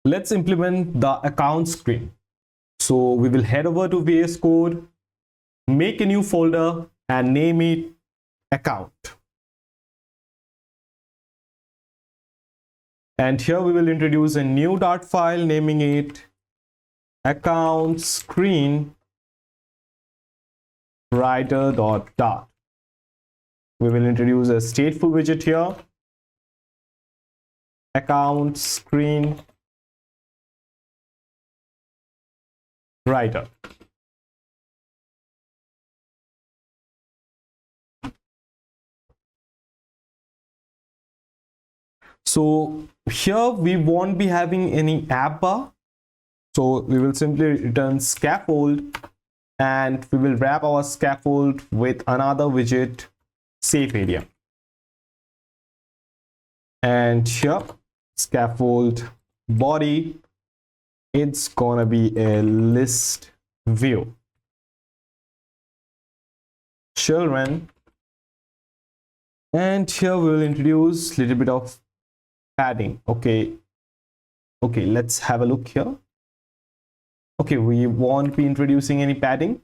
let's implement the account screen. So we will head over to VS Code, make a new folder and name it account. And here we will introduce a new Dart file naming it account screen writer.dart. We will introduce a stateful widget here, account screen writer. So here we won't be having any app bar. So we will simply return scaffold, and we will wrap our scaffold with another widget, safe area. And here, scaffold body, it's gonna be a list view. Children. And here we will introduce a little bit of padding. Okay, let's have a look here. Okay, we won't be introducing any padding,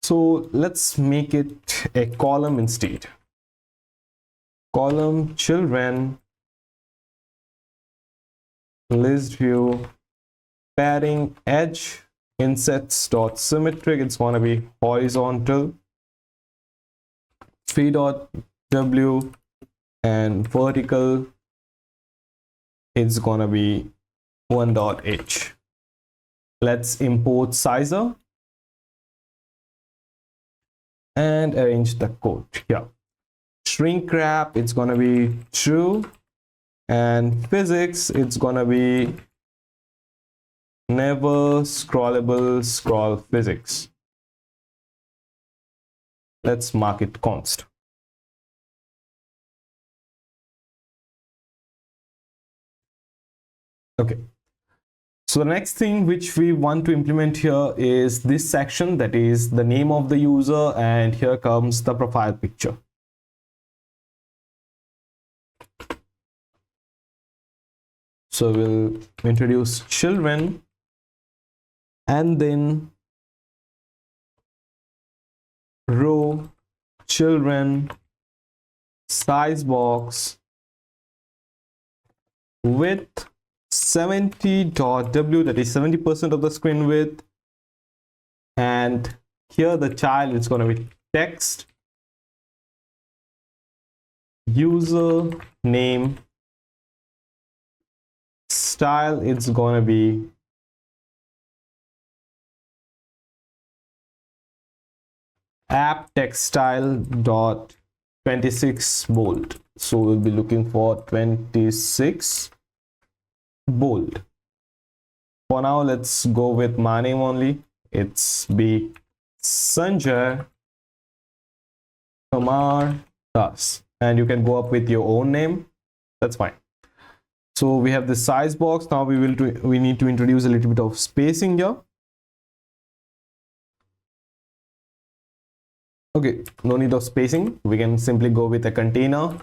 so let's make it a column instead. Column children list view padding edge insets.symmetric, it's going to be horizontal 3.w, and vertical it's going to be 1.h. Let's import sizer and arrange the code here. Shrink wrap, it's gonna be true, and physics, it's gonna be never scrollable scroll physics. Let's mark it const. Okay. So the next thing which we want to implement here is this section, that is the name of the user, and here comes the profile picture. So we'll introduce children and then row children size box width 70.w, that is 70% of the screen width, and here the child is going to be text user name, style it's going to be app text style dot 26 bold. So we'll be looking for 26 bold. For now, let's go with my name only. It's be Sanjay Kumar Das, and you can go up with your own name. That's fine. So we have the size box. Now we need to introduce a little bit of spacing here. Okay, no need of spacing. We can simply go with a container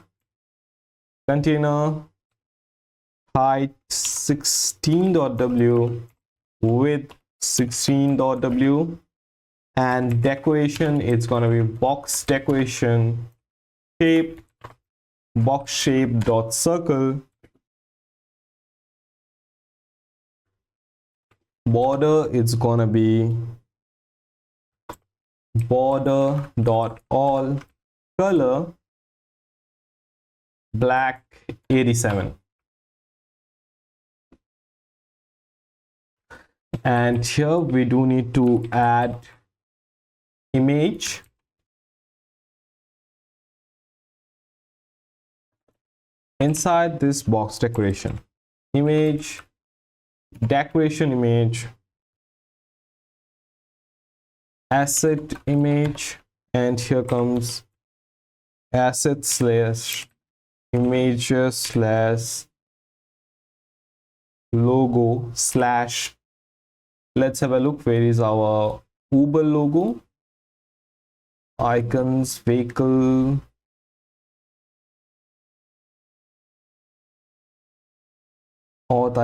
height 16.w, width 16.w, and decoration it's gonna be box decoration shape box shape dot circle, border it's gonna be border dot all, color black 87. And here we do need to add image inside this box decoration, image decoration image asset image, and here comes asset slash images slash logo slash, let's have a look, where is our Uber logo, icons, vehicle, auth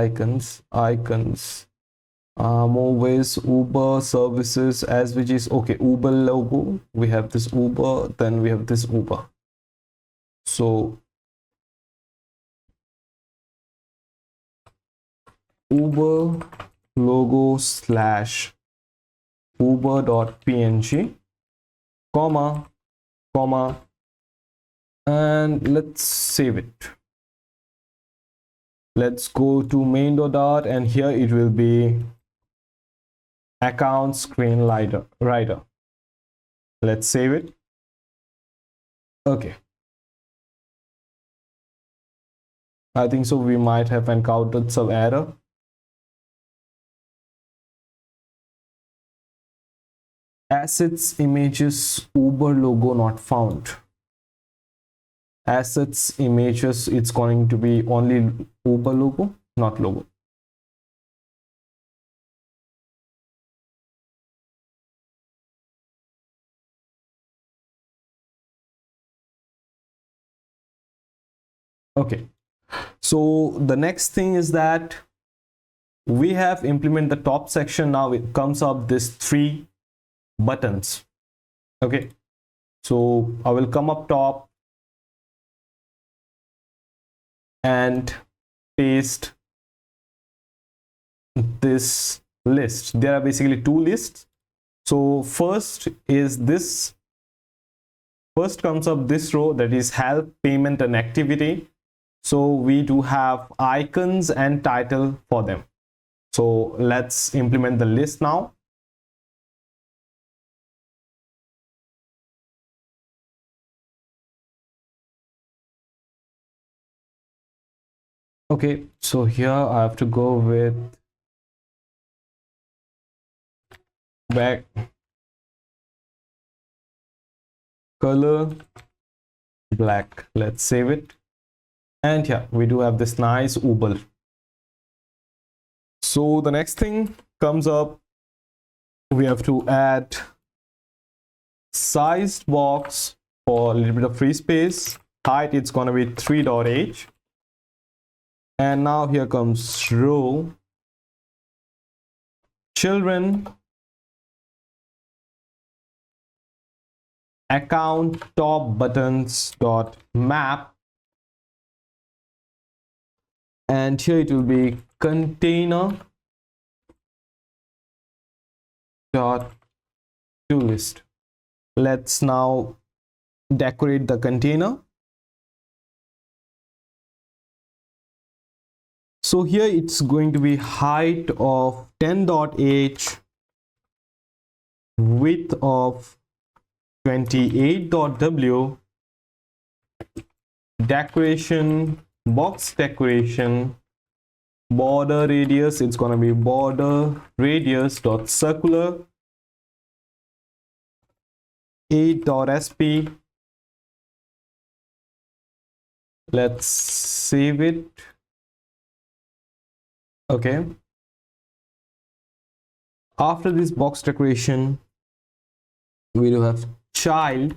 icons, more ways, Uber services, as which is okay, Uber logo, we have this Uber, then we have this Uber. So Uber logo slash uber.png, comma, and let's save it. Let's go to main.dart, and here it will be account screen rider. Let's save it. Okay, I think so we might have encountered some error. Assets images Uber logo not found. Assets images, it's going to be only Uber logo, not logo. Okay, so the next thing is that we have implemented the top section. Now it comes up this 3 buttons. Okay, so I will come up top and paste this list. There are basically 2 lists. So first comes up this row, that is help, payment and activity. So we do have icons and title for them. So let's implement the list now. Okay, so here I have to go with back color black. Let's save it. And yeah, we do have this nice Uber. So the next thing comes up, we have to add sized box for a little bit of free space. Height, it's gonna be 3.h. And now here comes row, children, account top buttons dot map, and here it will be container dot to list. Let's now decorate the container. So here it's going to be height of 10.h, width of 28.w, decoration, box decoration, border radius, it's gonna be border radius dot circular, 8.sp. Let's save it. Okay, after this box decoration, we do have child,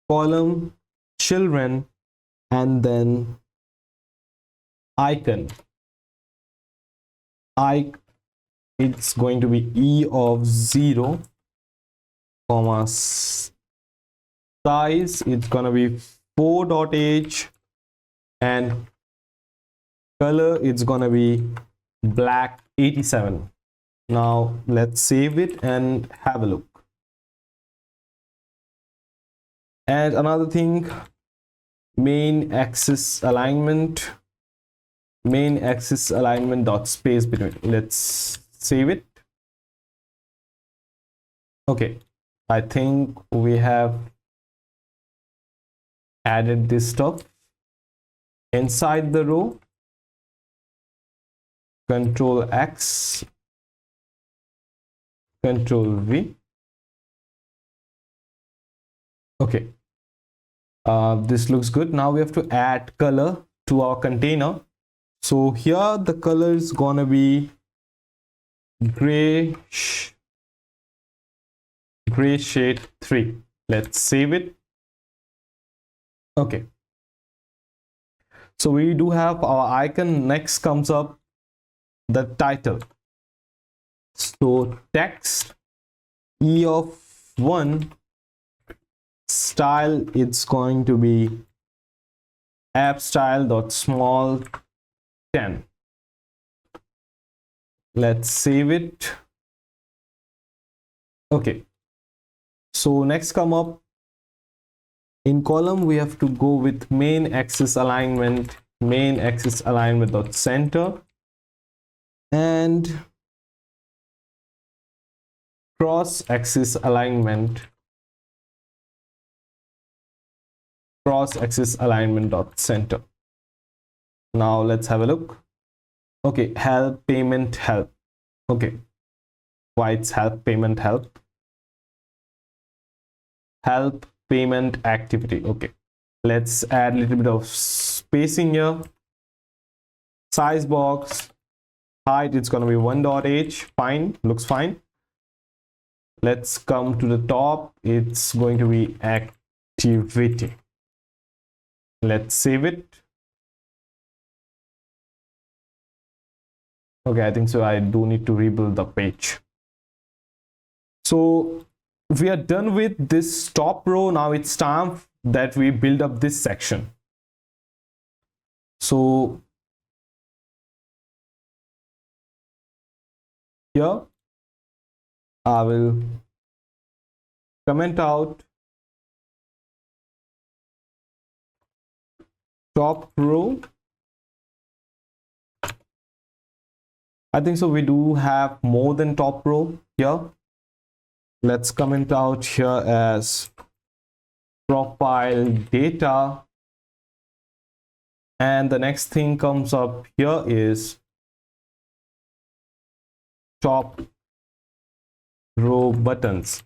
column, children, and then icon. It's going to be e of 0, comma, size, it's gonna be 4.h, and color, it's gonna be black 87. Now let's save it and have a look. And another thing, main axis alignment dot space between. Let's save it. Okay, I think we have added this stuff inside the row. Control X, Control V. Okay, this looks good. Now we have to add color to our container. So here the color is gonna be gray shade 3. Let's save it. Okay, So we do have our icon. Next comes up the title. So text E of 1, style, it's going to be app style dot small 10. Let's save it. Okay, so next come up in column, we have to go with main axis alignment dot center, and cross axis alignment dot center. Now let's have a look. Okay, help payment help. Okay, why it's help payment help payment activity. Okay, let's add a little bit of spacing here. Size box, height, it's going to be 1.h. Fine, looks fine. Let's come to the top. It's going to be activity. Let's save it. Okay, I think so. I do need to rebuild the page. So we are done with this top row. Now it's time that we build up this section. So here I will comment out top row. I think so. We do have more than top row here. Let's comment out here as profile data. And the next thing comes up here is top row buttons.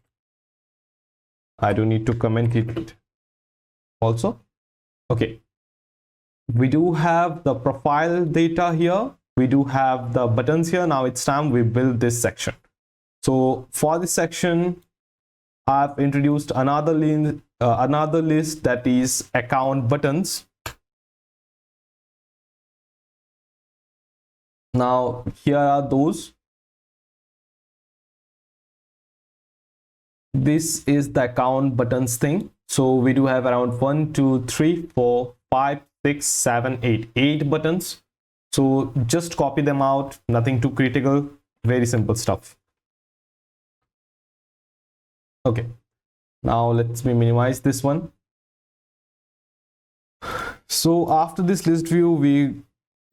I do need to comment it also. Okay. We do have the profile data here. We do have the buttons here. Now it's time we build this section. So for this section, I've introduced another list that is account buttons. Now here are those. This is the account buttons thing. So we do have around 1, 2, 3, 4, 5, 6, 7, 8 buttons. So just copy them out, nothing too critical, very simple stuff. Okay, now let's minimize this one. So after this list view, we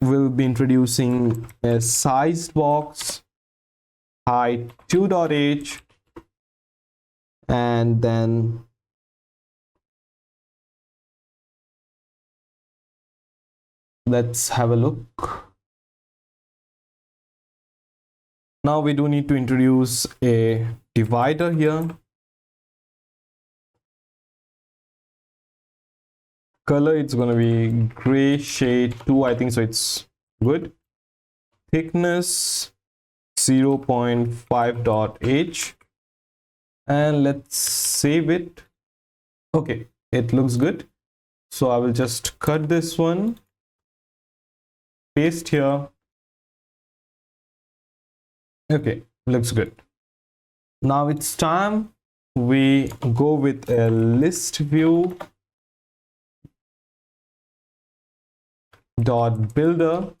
will be introducing a sized box, height 2.h, and then let's have a look. Now we do need to introduce a divider here. Color, it's going to be gray shade 2. I think so. It's good. Thickness 0.5.h, and let's save it. Okay, it looks good. So I will just cut this one, paste here. Okay, looks good. Now it's time we go with a list view dot builder.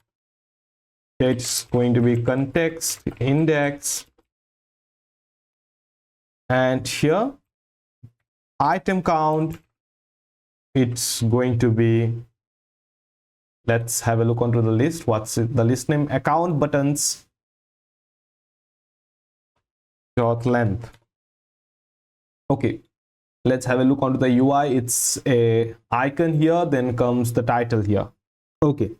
It's going to be context index, and here item count, it's going to be, let's have a look onto the list. What's it? The list name account buttons dot length. Okay, let's have a look onto the UI. It's a icon here, then comes the title here. Okay,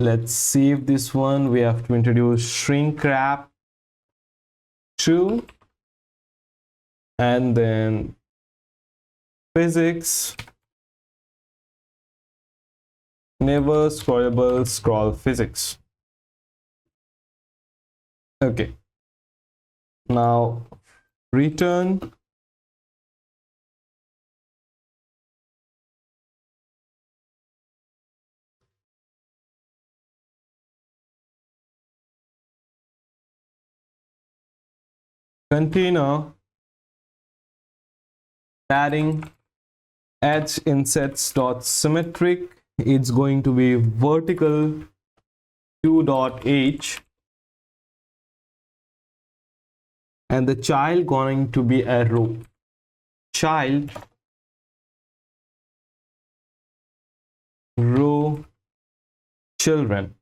let's save this one. We have to introduce shrink wrap 2, and then physics, never scrollable scroll physics. Okay, now return container padding edge insets dot symmetric. It's going to be vertical 2.h, and the child going to be a row. Child row children.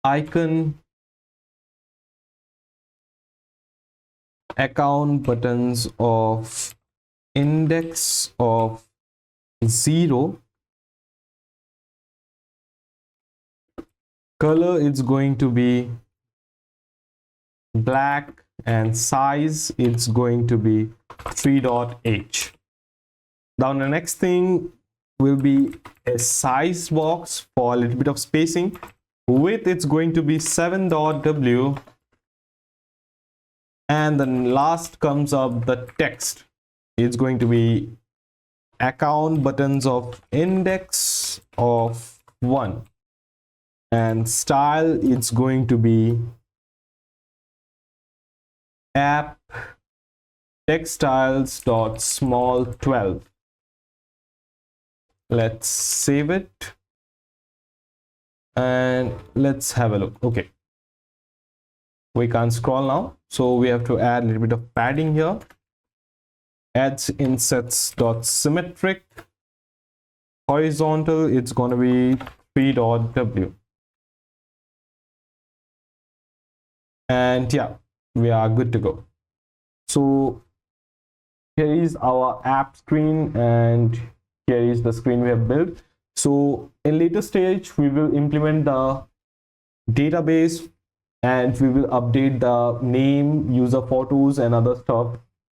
Icon account buttons of index of 0. Color is going to be black, and size it's going to be 3.h. Now the next thing will be a size box for a little bit of spacing. Width it's going to be 7.w, and then last comes up the text. It's going to be account buttons of index of 1, and style it's going to be app textiles dot small 12. Let's save it and let's have a look. Okay, we can't scroll now, so we have to add a little bit of padding here. Edge insets dot symmetric. Horizontal it's going to be 3.w, and yeah, we are good to go. So here is our app screen, and here is the screen we have built. So in later stage we will implement the database, and we will update the name, user photos and other stuff